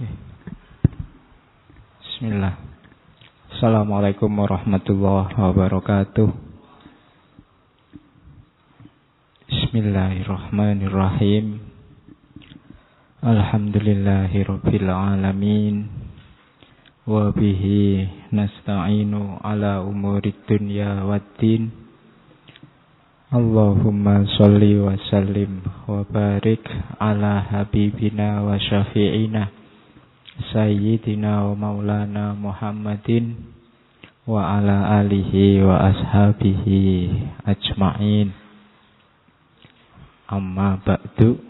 Oke. Bismillah. Assalamualaikum warahmatullahi wabarakatuh. Bismillahirrahmanirrahim. Alhamdulillahirabbil alamin. Wa bihi nasta'inu ala umurid dunya waddin. Allahumma sholli wa sallim wa barik ala habibina wa syafi'ina Sayyidina wa maulana Muhammadin wa ala alihi wa ashabihi ajma'in. Amma ba'du.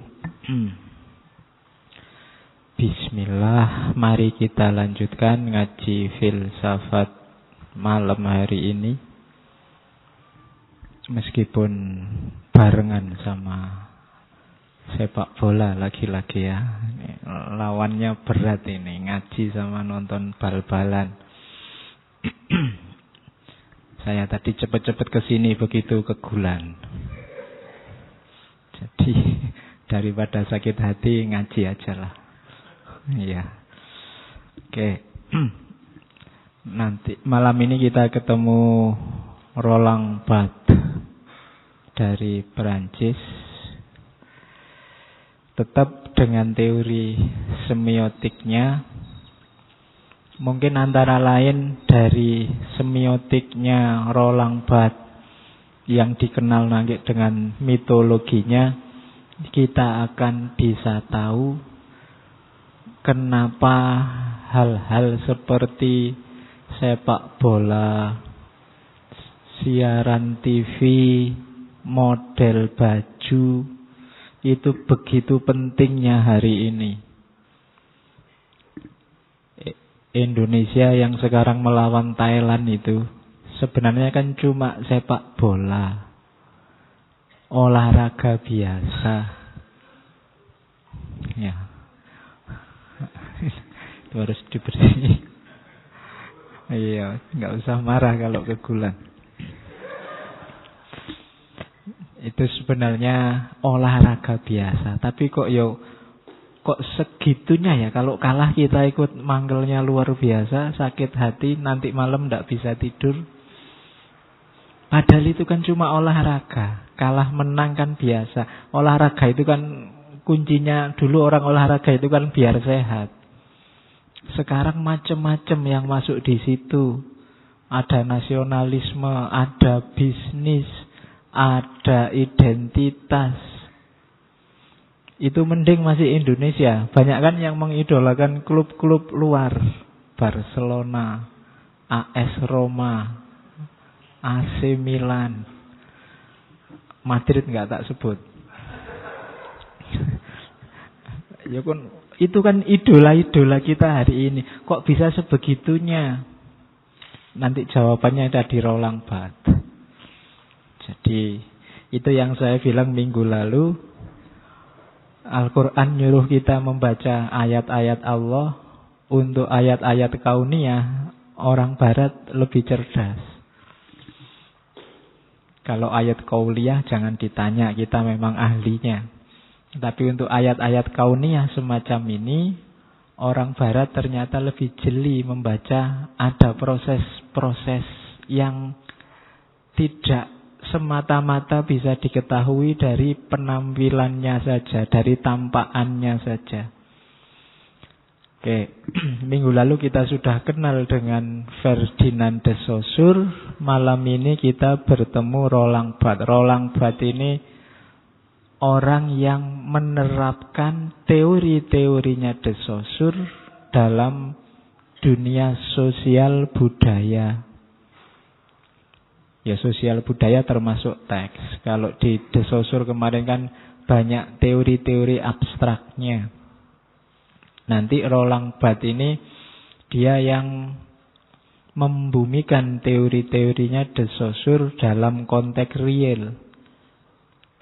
Bismillah, mari kita lanjutkan ngaji filsafat malam hari ini. Meskipun barengan sama sepak bola lagi-lagi ya. Lawannya berat ini, ngaji sama nonton bal-balan. Saya tadi cepet-cepet kesini begitu kegulan. Jadi daripada sakit hati ngaji aja lah. Iya. Oke. Nanti malam ini kita ketemu Roland Barthes dari Perancis. Tetap dengan teori semiotiknya. Mungkin antara lain dari semiotiknya Roland Barthes yang dikenal nanti dengan mitologinya, kita akan bisa tahu kenapa hal-hal seperti sepak bola, siaran TV, model baju itu begitu pentingnya hari ini. Indonesia yang sekarang melawan Thailand itu sebenarnya kan cuma sepak bola, olahraga biasa. Ya, itu harus diberi. Iya, nggak usah marah kalau kegulan. Itu sebenarnya olahraga biasa. Tapi kok segitunya ya. Kalau kalah kita ikut manggilnya luar biasa, sakit hati, nanti malam tidak bisa tidur. Padahal itu kan cuma olahraga. Kalah menang kan biasa. Olahraga itu kan kuncinya, dulu orang olahraga itu kan biar sehat. Sekarang macam-macam yang masuk di situ. Ada nasionalisme, ada bisnis, ada identitas. Itu mending masih Indonesia. Banyak kan yang mengidolakan klub-klub luar, Barcelona, AS Roma, AC Milan, Madrid nggak tak sebut. Ya kan, itu kan idola-idola kita hari ini. Kok bisa sebegitunya? Nanti jawabannya ada di Roland Barthes. Jadi itu yang saya bilang minggu lalu. Al-Quran nyuruh kita membaca ayat-ayat Allah. Untuk ayat-ayat kauniyah, orang barat lebih cerdas. Kalau ayat kauliyah jangan ditanya, kita memang ahlinya. Tapi untuk ayat-ayat kauniyah semacam ini, orang barat ternyata lebih jeli membaca. Ada proses-proses yang tidak semata-mata bisa diketahui dari penampilannya saja, dari tampakannya saja. Oke, minggu lalu kita sudah kenal dengan Ferdinand de Saussure. Malam ini kita bertemu Roland Barthes. Roland Barthes ini orang yang menerapkan teori-teorinya de Saussure dalam dunia sosial budaya. Ya, sosial budaya termasuk teks. Kalau di de Saussure kemarin kan banyak teori-teori abstraknya. Nanti Roland Barthes ini dia yang membumikan teori-teorinya de Saussure dalam konteks real.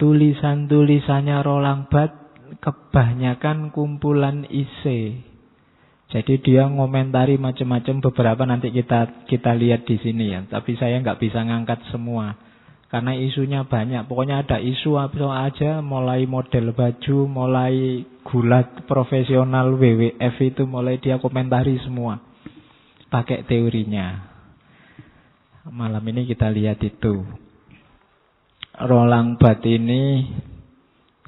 Tulisan-tulisannya Roland Barthes kebanyakan kumpulan ise. Jadi dia ngomentari macam-macam, beberapa nanti kita lihat di sini ya. Tapi saya nggak bisa ngangkat semua. Karena isunya banyak. Pokoknya ada isu apa aja, mulai model baju, mulai gulat profesional WWF itu mulai dia komentari semua. Pakai teorinya. Malam ini kita lihat itu. Roland Barthes ini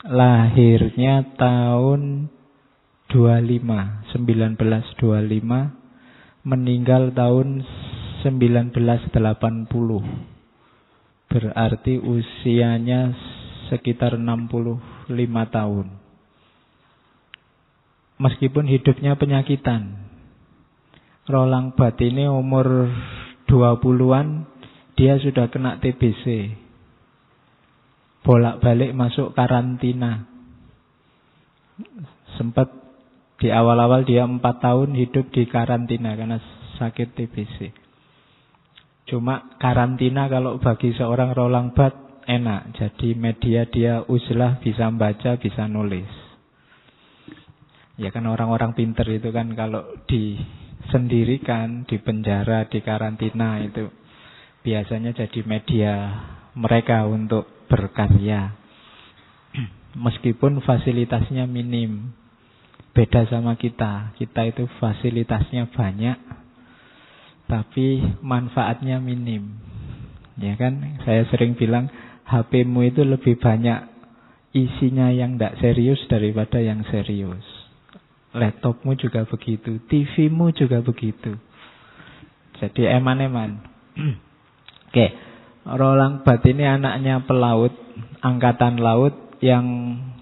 lahirnya tahun 1925, meninggal tahun 1980. Berarti usianya sekitar 65 tahun. Meskipun hidupnya penyakitan. Roland Barthes ini umur 20-an, dia sudah kena TBC. Bolak-balik masuk karantina. Sempat di awal-awal dia 4 tahun hidup di karantina karena sakit TBC. Cuma karantina kalau bagi seorang Roland Barthes enak. Jadi media dia uzlah, bisa membaca, bisa nulis. Ya kan orang-orang pinter itu kan kalau disendirikan, di penjara, di karantina itu biasanya jadi media mereka untuk berkarya. Meskipun fasilitasnya minim. Beda sama kita. Kita itu fasilitasnya banyak, tapi manfaatnya minim. Ya kan? Saya sering bilang HP-mu itu lebih banyak isinya yang tidak serius daripada yang serius. Laptopmu juga begitu, TV-mu juga begitu. Jadi eman-eman. Oke, Roland Barthes ini anaknya pelaut, angkatan laut yang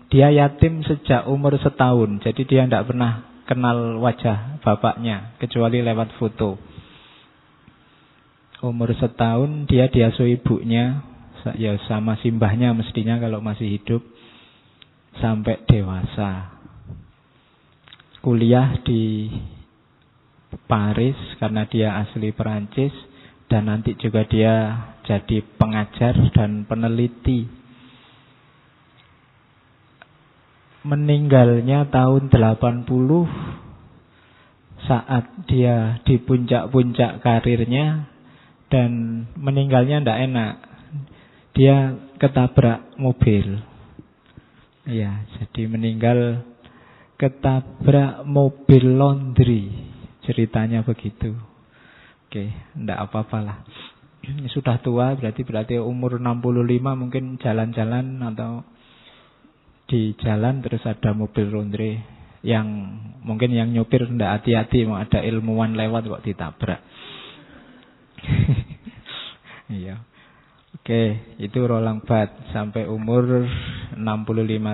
dia yatim sejak umur setahun. Jadi dia tidak pernah kenal wajah bapaknya kecuali lewat foto. Umur setahun dia diasuh ibunya, ya sama simbahnya mestinya kalau masih hidup, sampai dewasa. Kuliah di Paris karena dia asli Perancis, dan nanti juga dia jadi pengajar dan peneliti. Meninggalnya tahun 80 saat dia di puncak-puncak karirnya, dan meninggalnya tidak enak. Dia ketabrak mobil. Ya, jadi meninggal ketabrak mobil laundry. Ceritanya begitu. Oke, tidak apa-apalah. Sudah tua berarti umur 65 mungkin jalan-jalan atau di jalan terus ada mobil laundry yang mungkin yang nyopir tidak hati-hati, mau ada ilmuwan lewat kok ditabrak. Iya. Oke, itu Roland Barthes sampai umur 65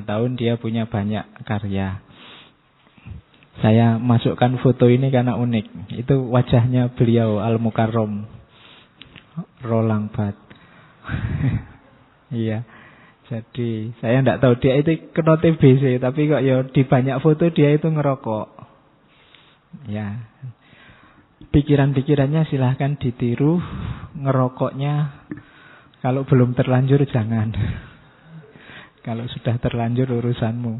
tahun dia punya banyak karya. Saya masukkan foto ini karena unik. Itu wajahnya beliau Al-Mukarram, Roland Barthes. Iya. Jadi saya tidak tahu dia itu kena TBC, tapi kok ya di banyak foto dia itu ngerokok. Ya. Pikiran-pikirannya silahkan ditiru, ngerokoknya kalau belum terlanjur jangan. Kalau sudah terlanjur urusanmu.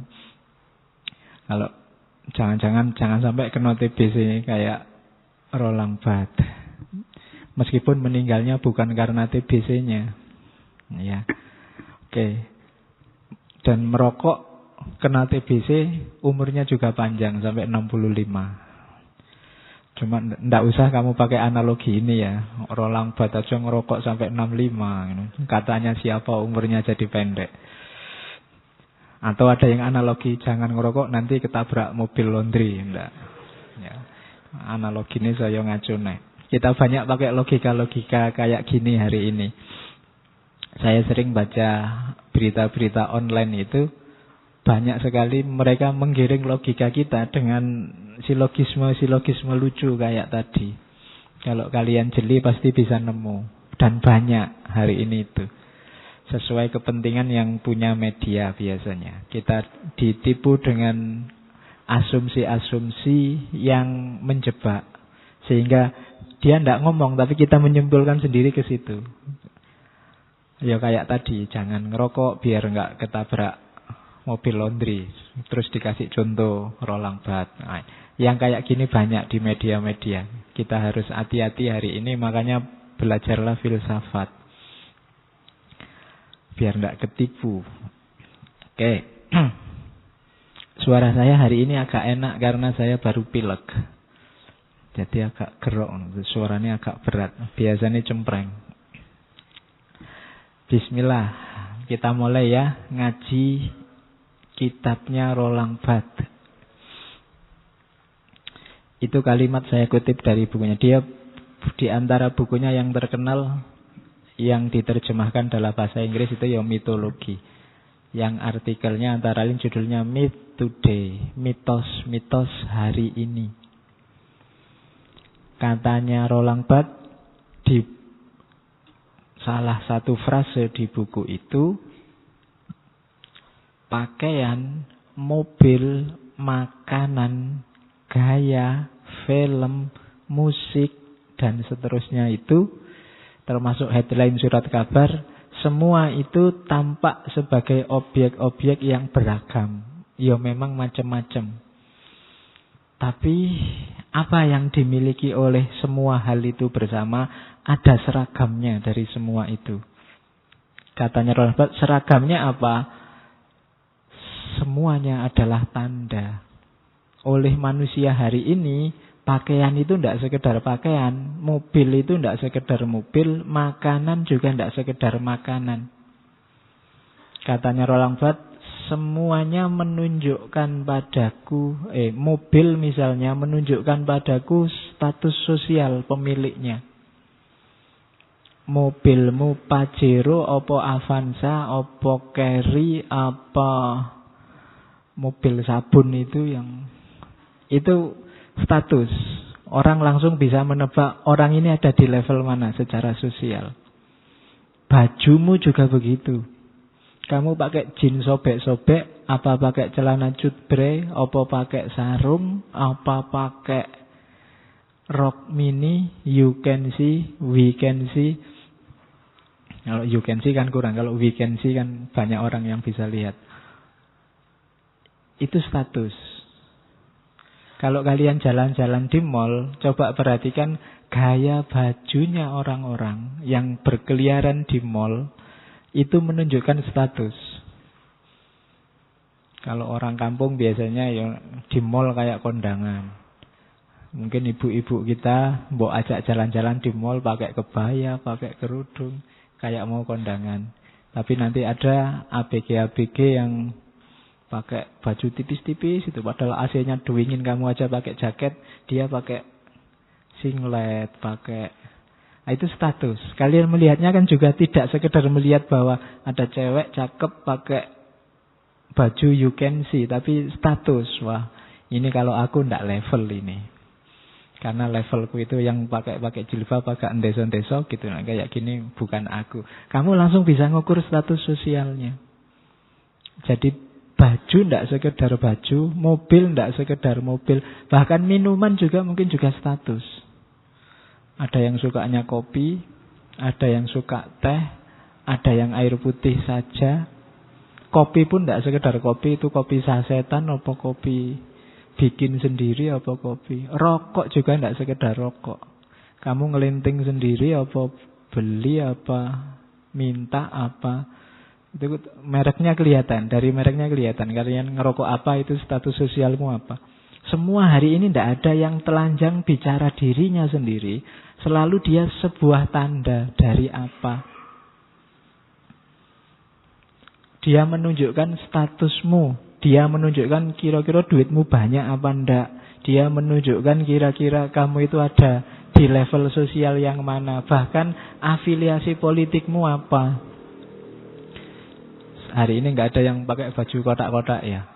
Kalau jangan sampai kena TBC kayak Roland Barthes. Meskipun meninggalnya bukan karena TBC-nya. Ya. Oke. Dan merokok kena TBC umurnya juga panjang sampai 65. Cuma ndak usah kamu pakai analogi ini ya. Roland Barthes aja ngerokok sampai 65. Katanya siapa umurnya jadi pendek. Atau ada yang analogi jangan ngerokok nanti ketabrak mobil laundry. Ndak. Ya. Analogi ini saya ngacu nih. Kita banyak pakai logika-logika kayak gini hari ini. Saya sering baca berita-berita online itu, banyak sekali mereka menggiring logika kita dengan silogisme lucu kayak tadi. Kalau kalian jeli pasti bisa nemu. Dan banyak hari ini itu. Sesuai kepentingan yang punya media biasanya. Kita ditipu dengan asumsi-asumsi yang menjebak. Sehingga dia tidak ngomong, tapi kita menyimpulkan sendiri ke situ. Ya kayak tadi, jangan ngerokok biar nggak ketabrak mobil laundry. Terus dikasih contoh Roland Barthes. Nah, yang kayak gini banyak di media-media. Kita harus hati-hati hari ini, makanya belajarlah filsafat. biar tidak ketipu. Oke. Suara saya hari ini agak enak karena saya baru pilek. Jadi agak gerok, suaranya agak berat. Biasanya cempreng. Bismillah, kita mulai ya ngaji kitabnya Roland Barthes. Itu kalimat saya kutip dari bukunya. Dia di antara bukunya yang terkenal yang diterjemahkan dalam bahasa Inggris itu ya mitologi. Yang artikelnya antara lain judulnya Myth Today, mitos-mitos hari ini. Katanya Roland Barthes di salah satu frase di buku itu, pakaian, mobil, makanan, gaya, film, musik, dan seterusnya itu, termasuk headline surat kabar, semua itu tampak sebagai objek-objek yang beragam. Ya memang macam-macam. Tapi apa yang dimiliki oleh semua hal itu bersama, ada seragamnya dari semua itu. Katanya Roland Barthes, seragamnya apa? Semuanya adalah tanda. Oleh manusia hari ini, pakaian itu tidak sekedar pakaian, mobil itu tidak sekedar mobil, makanan juga tidak sekedar makanan. Katanya Roland Barthes, semuanya menunjukkan padaku, mobil misalnya menunjukkan padaku status sosial pemiliknya. Mobilmu Pajero, opo Avanza, opo Carry, apa mobil sabun itu yang itu status. Orang langsung bisa menebak orang ini ada di level mana secara sosial. Bajumu juga begitu. Kamu pakai jeans sobek-sobek, apa pakai celana cutbre, apa pakai sarung, apa pakai rok mini, you can see, we can see. Kalau you can see kan kurang, kalau we can see kan banyak orang yang bisa lihat. Itu status. Kalau kalian jalan-jalan di mall, coba perhatikan gaya bajunya orang-orang yang berkeliaran di mall. Itu menunjukkan status. Kalau orang kampung biasanya ya di mall kayak kondangan. Mungkin ibu-ibu kita mbok ajak jalan-jalan di mall pakai kebaya, pakai kerudung, kayak mau kondangan. Tapi nanti ada ABG-ABG yang pakai baju tipis-tipis itu, padahal AC-nya dingin, kamu aja pakai jaket, dia pakai singlet, pakai. Nah, itu status. Kalian melihatnya kan juga tidak sekedar melihat bahwa ada cewek cakep pakai baju you can see, tapi status. Wah, ini kalau aku ndak level ini. Karena levelku itu yang pakai jilbab, pakai endeso-endeso gitu. Nah, kayak gini bukan aku. Kamu langsung bisa ngukur status sosialnya. Jadi baju ndak sekedar baju, mobil ndak sekedar mobil, bahkan minuman juga mungkin juga status. Ada yang sukanya kopi, ada yang suka teh, ada yang air putih saja. Kopi pun tidak sekedar kopi, itu kopi sasetan, apa kopi bikin sendiri, apa kopi. Rokok juga tidak sekedar rokok. Kamu ngelinting sendiri, apa beli, apa minta, apa. Itu mereknya kelihatan, dari mereknya kelihatan. Kalian ngerokok apa, itu status sosialmu apa. Semua hari ini tidak ada yang telanjang bicara dirinya sendiri. Selalu dia sebuah tanda dari apa. Dia menunjukkan statusmu. Dia menunjukkan kira-kira duitmu banyak apa enggak. Dia menunjukkan kira-kira kamu itu ada di level sosial yang mana. Bahkan afiliasi politikmu apa. Hari ini nggak ada yang pakai baju kotak-kotak ya.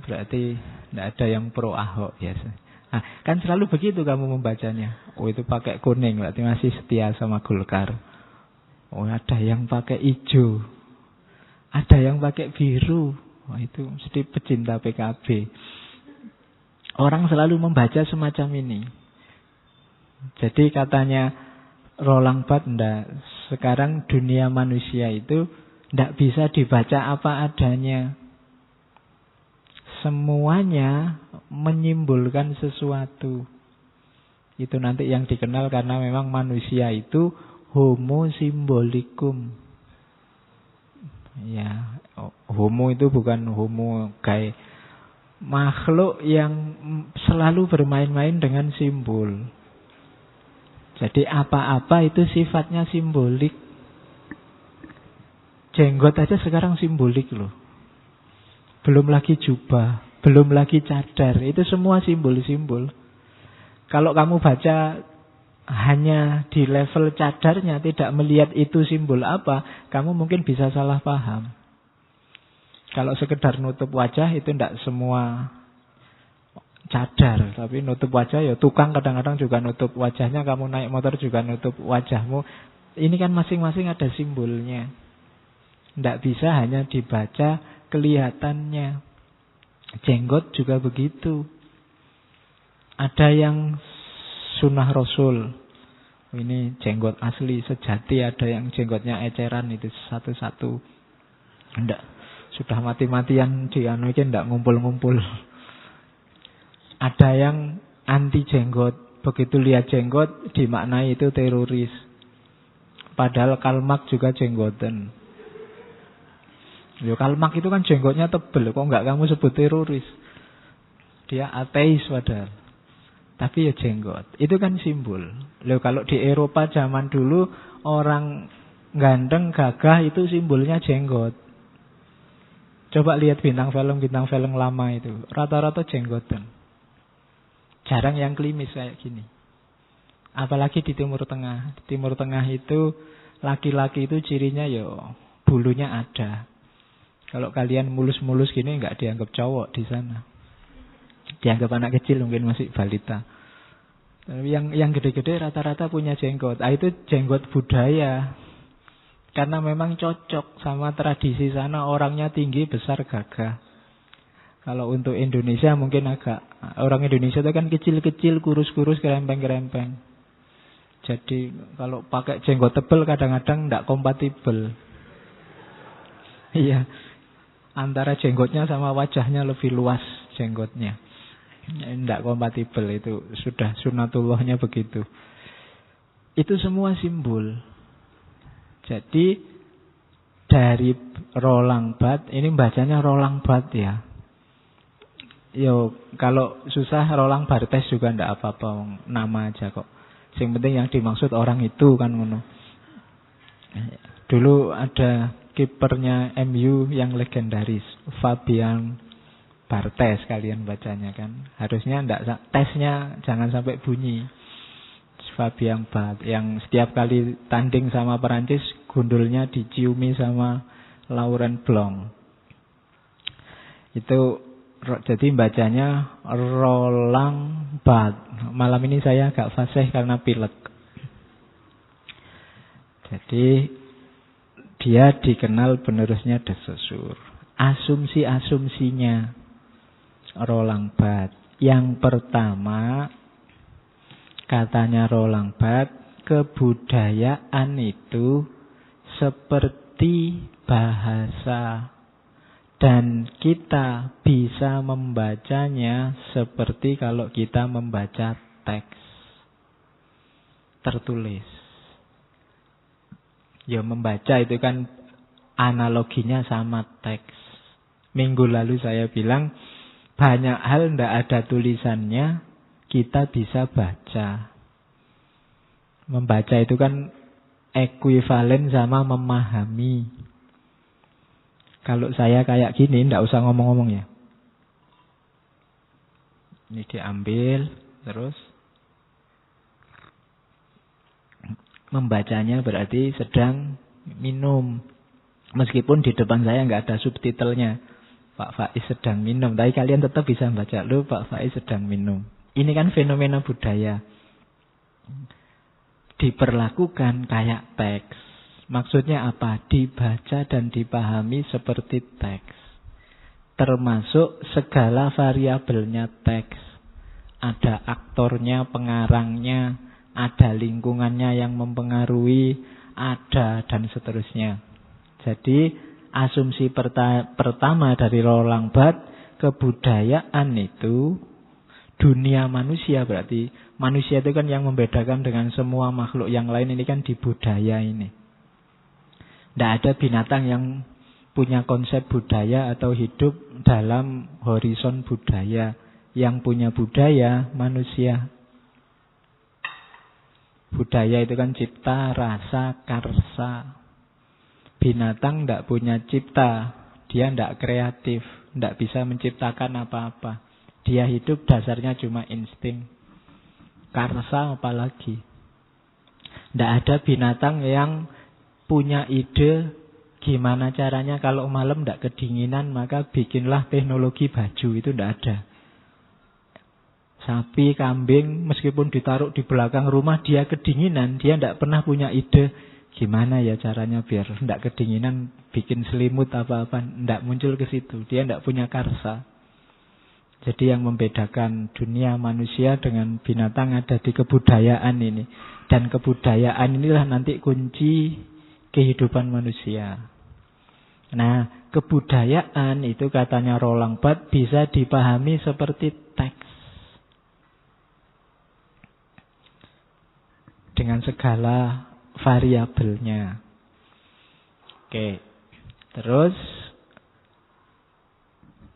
Berarti tidak ada yang pro Ahok biasa. Nah, kan selalu begitu kamu membacanya. Oh, itu pakai kuning, berarti masih setia sama Golkar. Oh, ada yang pakai hijau. Ada yang pakai biru. Oh, itu mesti pecinta PKB. Orang selalu membaca semacam ini. Jadi katanya Roland Barthes, sekarang dunia manusia itu tidak bisa dibaca apa adanya. Semuanya menyimpulkan sesuatu. Itu nanti yang dikenal karena memang manusia itu homo symbolikum. Ya, homo itu bukan homo kayak makhluk yang selalu bermain-main dengan simbol. Jadi apa-apa itu sifatnya simbolik. Jenggot aja sekarang simbolik loh. Belum lagi jubah, belum lagi cadar. Itu semua simbol-simbol. Kalau kamu baca hanya di level cadarnya, tidak melihat itu simbol apa, kamu mungkin bisa salah paham. Kalau sekedar nutup wajah itu tidak semua cadar, tapi nutup wajah ya tukang kadang-kadang juga nutup wajahnya, kamu naik motor juga nutup wajahmu. Ini kan masing-masing ada simbolnya. Tidak bisa hanya dibaca kelihatannya. Jenggot juga begitu. Ada yang sunnah Rasul. Ini jenggot asli, sejati. Ada yang jenggotnya eceran, itu satu-satu. Tidak. Sudah mati-matian dianuikin, tidak ngumpul-ngumpul. Ada yang anti jenggot. Begitu lihat jenggot, dimaknai itu teroris. Padahal Karl Marx juga jenggoten. Karl Marx itu kan jenggotnya tebel. Kok enggak kamu sebut teroris? Dia ateis padahal. Tapi ya jenggot. Itu kan simbol. Kalau di Eropa zaman dulu, orang ganteng, gagah itu simbolnya jenggot. Coba lihat bintang film lama itu. Rata-rata jenggotan. Jarang yang klimis kayak gini. Apalagi di Timur Tengah. Di Timur Tengah itu, laki-laki itu cirinya ya bulunya ada. Kalau kalian mulus-mulus gini nggak dianggap cowok di sana. Dianggap anak kecil, mungkin masih balita. Yang gede-gede rata-rata punya jenggot. Itu jenggot budaya. Karena memang cocok sama tradisi sana, orangnya tinggi, besar, gagah. Kalau untuk Indonesia mungkin agak, orang Indonesia itu kan kecil-kecil, kurus-kurus, kerempeng-kerempeng. Jadi kalau pakai jenggot tebal kadang-kadang tidak kompatibel. Iya. Antara jenggotnya sama wajahnya lebih luas jenggotnya. Tidak kompatibel, itu sudah sunatullahnya begitu. Itu semua simbol. Jadi dari Roland Barthes, ini bacanya Roland Barthes ya. Yo, kalau susah Roland Barthes juga tidak apa-apa, nama aja kok. Yang penting yang dimaksud orang itu kan ngono. Dulu ada kipernya MU yang legendaris, Fabien Barthez, kalian bacanya kan. Harusnya enggak, tesnya jangan sampai bunyi. Fabien Barthez yang setiap kali tanding sama Perancis gundulnya diciumi sama Laurent Blanc. Itu jadi bacanya Roland Barthes. Malam ini saya agak fasih karena pilek. Jadi dia dikenal penerusnya De Saussure. Asumsi-asumsinya Roland Barthes. Yang pertama, katanya Roland Barthes, kebudayaan itu seperti bahasa. Dan kita bisa membacanya seperti kalau kita membaca teks tertulis. Ya membaca itu kan analoginya sama teks. Minggu lalu saya bilang banyak hal tidak ada tulisannya, kita bisa baca. Membaca itu kan ekuivalen sama memahami. Kalau saya kayak gini, tidak usah ngomong-ngomong ya. Ini diambil, terus membacanya berarti sedang minum. Meskipun di depan saya nggak ada subtitlenya, Pak Faiz sedang minum, tapi kalian tetap bisa baca, loh Pak Faiz sedang minum. Ini kan fenomena budaya. Diperlakukan kayak teks. Maksudnya apa? Dibaca dan dipahami seperti teks. Termasuk segala variabelnya teks. Ada aktornya, pengarangnya, ada lingkungannya yang mempengaruhi, ada dan seterusnya. Jadi asumsi pertama dari Roland Barthes, kebudayaan itu dunia manusia, berarti manusia itu kan yang membedakan dengan semua makhluk yang lain, ini kan di budaya ini. Tidak ada binatang yang punya konsep budaya atau hidup dalam horizon budaya. Yang punya budaya manusia. Budaya itu kan cipta, rasa, karsa. Binatang tidak punya cipta, dia tidak kreatif, tidak bisa menciptakan apa-apa. Dia hidup dasarnya cuma insting. Karsa apalagi. Tidak ada binatang yang punya ide gimana caranya kalau malam tidak kedinginan maka bikinlah teknologi baju, itu tidak ada. Sapi, kambing meskipun ditaruh di belakang rumah dia kedinginan, dia tidak pernah punya ide gimana ya caranya biar tidak kedinginan, bikin selimut apa-apa, tidak muncul ke situ. Dia tidak punya karsa. Jadi yang membedakan dunia manusia dengan binatang ada di kebudayaan ini. Dan kebudayaan inilah nanti kunci kehidupan manusia. Nah, kebudayaan itu katanya Roland Barthes bisa dipahami seperti teks. Dengan segala variabelnya. Oke. Terus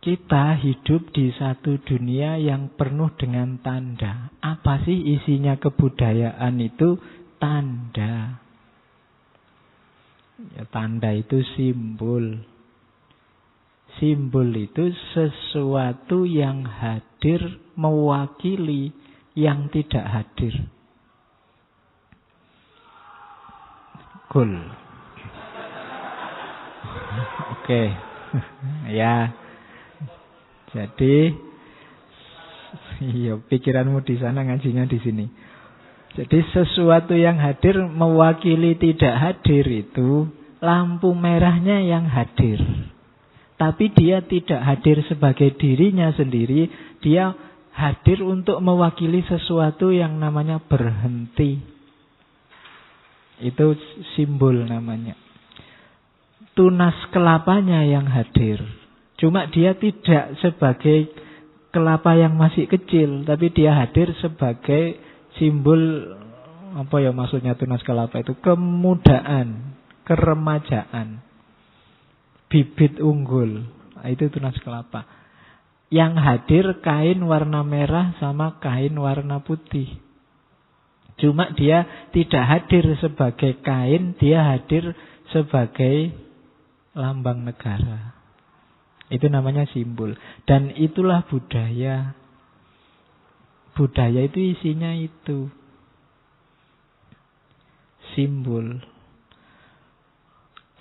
kita hidup di satu dunia yang penuh dengan tanda. Apa sih isinya kebudayaan itu? Tanda. Ya, tanda itu simbol. Simbol itu sesuatu yang hadir mewakili yang tidak hadir. Cool. Oke. Ya. Jadi iya, pikiranmu di sana, ngajinya di sini. Jadi sesuatu yang hadir mewakili tidak hadir itu lampu merahnya yang hadir. Tapi dia tidak hadir sebagai dirinya sendiri, dia hadir untuk mewakili sesuatu yang namanya berhenti. Itu simbol namanya. Tunas kelapanya yang hadir. Cuma dia tidak sebagai kelapa yang masih kecil, tapi dia hadir sebagai simbol, apa ya maksudnya tunas kelapa itu? Kemudaan, keremajaan, bibit unggul. Itu tunas kelapa. Yang hadir kain warna merah sama kain warna putih. Cuma dia tidak hadir sebagai kain, dia hadir sebagai lambang negara. Itu namanya simbol. Dan itulah budaya. Budaya itu isinya itu. Simbol.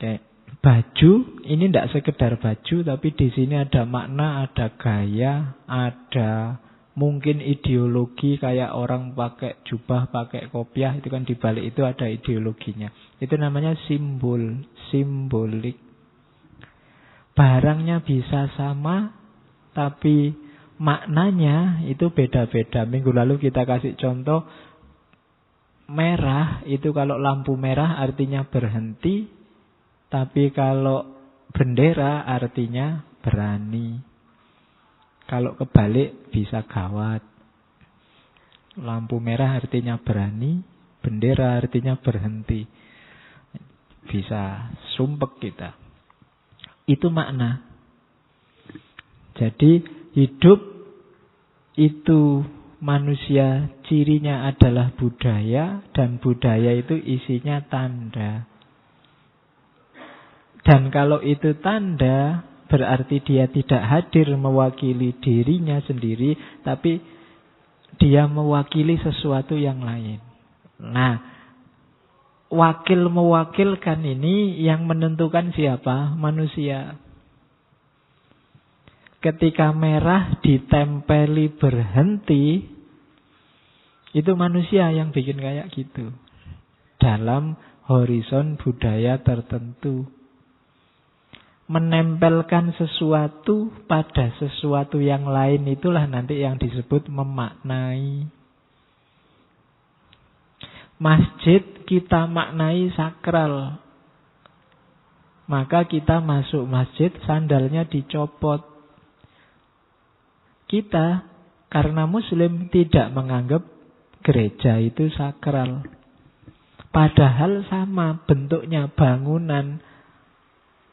Kayak baju, ini tidak sekedar baju, tapi di sini ada makna, ada gaya, ada mungkin ideologi, kayak orang pakai jubah, pakai kopiah, itu kan di balik itu ada ideologinya. Itu namanya simbol, simbolik. Barangnya bisa sama, tapi maknanya itu beda-beda. Minggu lalu kita kasih contoh, merah itu kalau lampu merah artinya berhenti, tapi kalau bendera artinya berani. Kalau kebalik bisa gawat. Lampu merah artinya berani, bendera artinya berhenti. Bisa sumpek kita. Itu makna. Jadi hidup itu manusia cirinya adalah budaya, dan budaya itu isinya tanda. Dan kalau itu tanda, berarti dia tidak hadir mewakili dirinya sendiri, tapi dia mewakili sesuatu yang lain. Nah, wakil mewakilkan ini yang menentukan siapa? Manusia. Ketika merah ditempeli berhenti, itu manusia yang bikin kayak gitu. Dalam horizon budaya tertentu. Menempelkan sesuatu pada sesuatu yang lain, itulah nanti yang disebut memaknai. Masjid kita maknai sakral. Maka kita masuk masjid, sandalnya dicopot. Kita karena muslim tidak menganggap gereja itu sakral. Padahal sama bentuknya bangunan.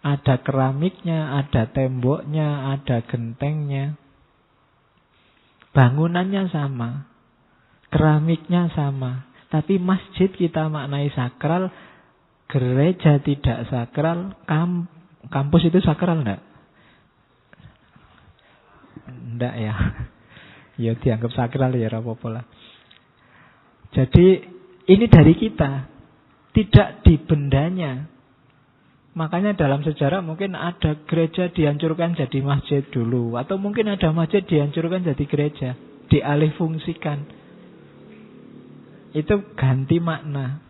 Ada keramiknya, ada temboknya, ada gentengnya. Bangunannya sama, keramiknya sama. Tapi masjid kita maknai sakral, gereja tidak sakral, kampus itu sakral enggak? Enggak ya. Ya dianggap sakral ya apa-apa lah. Jadi ini dari kita, tidak di bendanya. Makanya dalam sejarah mungkin ada gereja dihancurkan jadi masjid dulu, atau mungkin ada masjid dihancurkan jadi gereja, dialih fungsikan. Itu ganti makna.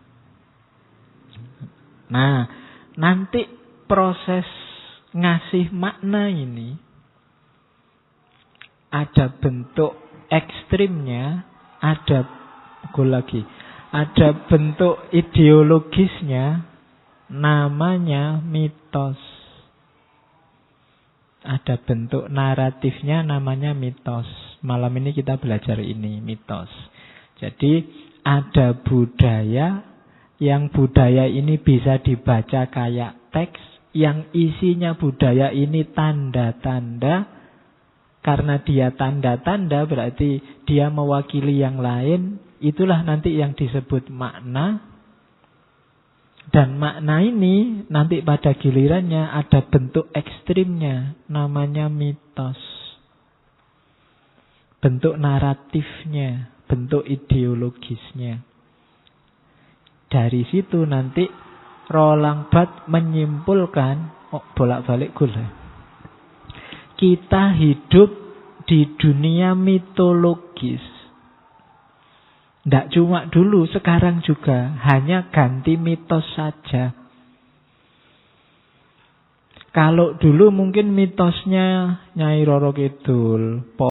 Nah, nanti proses ngasih makna ini ada bentuk ekstrimnya, ada bentuk ideologisnya, namanya mitos. Ada bentuk naratifnya, namanya mitos. Malam ini kita belajar ini, mitos. Jadi ada budaya, yang budaya ini bisa dibaca kayak teks, yang isinya budaya ini tanda-tanda. Karena dia tanda-tanda berarti dia mewakili yang lain. Itulah nanti yang disebut makna. Dan makna ini nanti pada gilirannya ada bentuk ekstrimnya, namanya mitos. Bentuk naratifnya, bentuk ideologisnya. Dari situ nanti Roland Barthes menyimpulkan, bolak-balik gula. Kita hidup di dunia mitologis. Tidak cuma dulu, sekarang juga. Hanya ganti mitos saja. Kalau dulu mungkin mitosnya Nyai Roro Kidul,